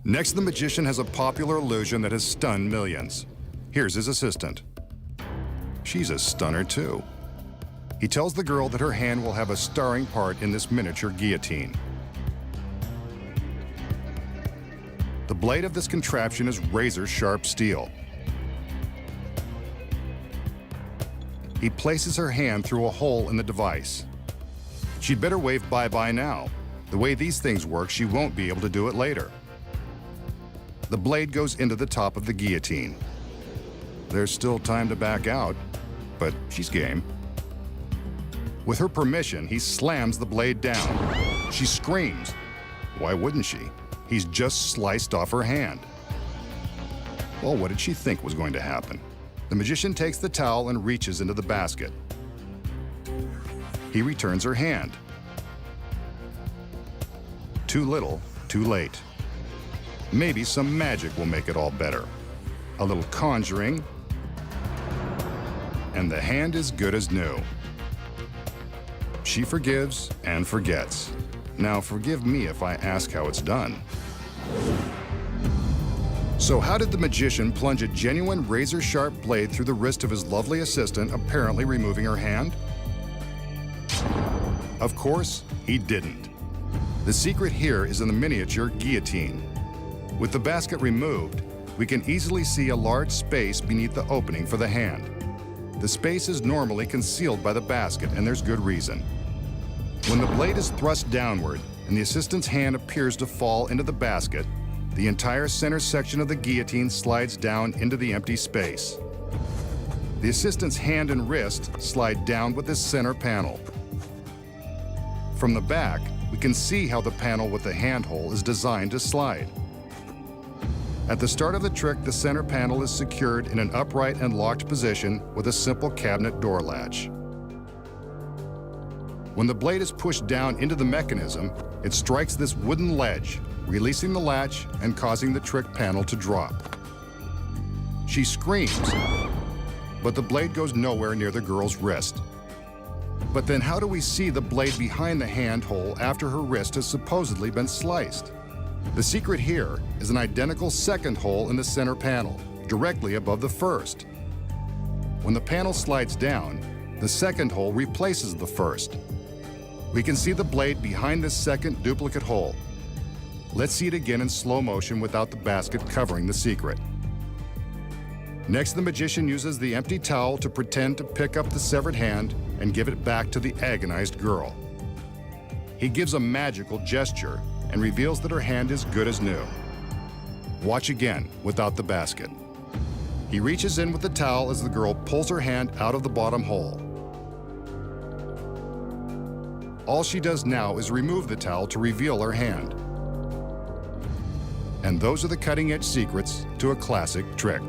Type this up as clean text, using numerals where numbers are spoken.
Next, the magician has a popular illusion that has stunned millions. Here's his assistant. She's a stunner too. He tells the girl that her hand will have a starring part in this miniature guillotine. The blade of this contraption is razor-sharp steel. He places her hand through a hole in the device. She'd better wave bye-bye now. The way these things work, she won't be able to do it later. The blade goes into the top of the guillotine. There's still time to back out, but she's game. With her permission, he slams the blade down. She screams. Why wouldn't she? He's just sliced off her hand. Well, what did she think was going to happen? The magician takes the towel and reaches into the basket. He returns her hand. Too little, too late. Maybe some magic will make it all better. A little conjuring, and the hand is good as new. She forgives and forgets. Now forgive me if I ask how it's done. So how did the magician plunge a genuine razor-sharp blade through the wrist of his lovely assistant, apparently removing her hand? Of course, he didn't. The secret here is in the miniature guillotine. With the basket removed, we can easily see a large space beneath the opening for the hand. The space is normally concealed by the basket, and there's good reason. When the blade is thrust downward and the assistant's hand appears to fall into the basket, the entire center section of the guillotine slides down into the empty space. The assistant's hand and wrist slide down with this center panel. From the back, we can see how the panel with the handhole is designed to slide. At the start of the trick, the center panel is secured in an upright and locked position with a simple cabinet door latch. When the blade is pushed down into the mechanism, it strikes this wooden ledge, releasing the latch and causing the trick panel to drop. She screams, but the blade goes nowhere near the girl's wrist. But then how do we see the blade behind the handhole after her wrist has supposedly been sliced? The secret here is an identical second hole in the center panel, directly above the first. When the panel slides down, the second hole replaces the first. We can see the blade behind this second duplicate hole. Let's see it again in slow motion without the basket covering the secret. Next, the magician uses the empty towel to pretend to pick up the severed hand and give it back to the agonized girl. He gives a magical gesture and reveals that her hand is good as new. Watch again without the basket. He reaches in with the towel as the girl pulls her hand out of the bottom hole. All she does now is remove the towel to reveal her hand. And those are the cutting-edge secrets to a classic trick.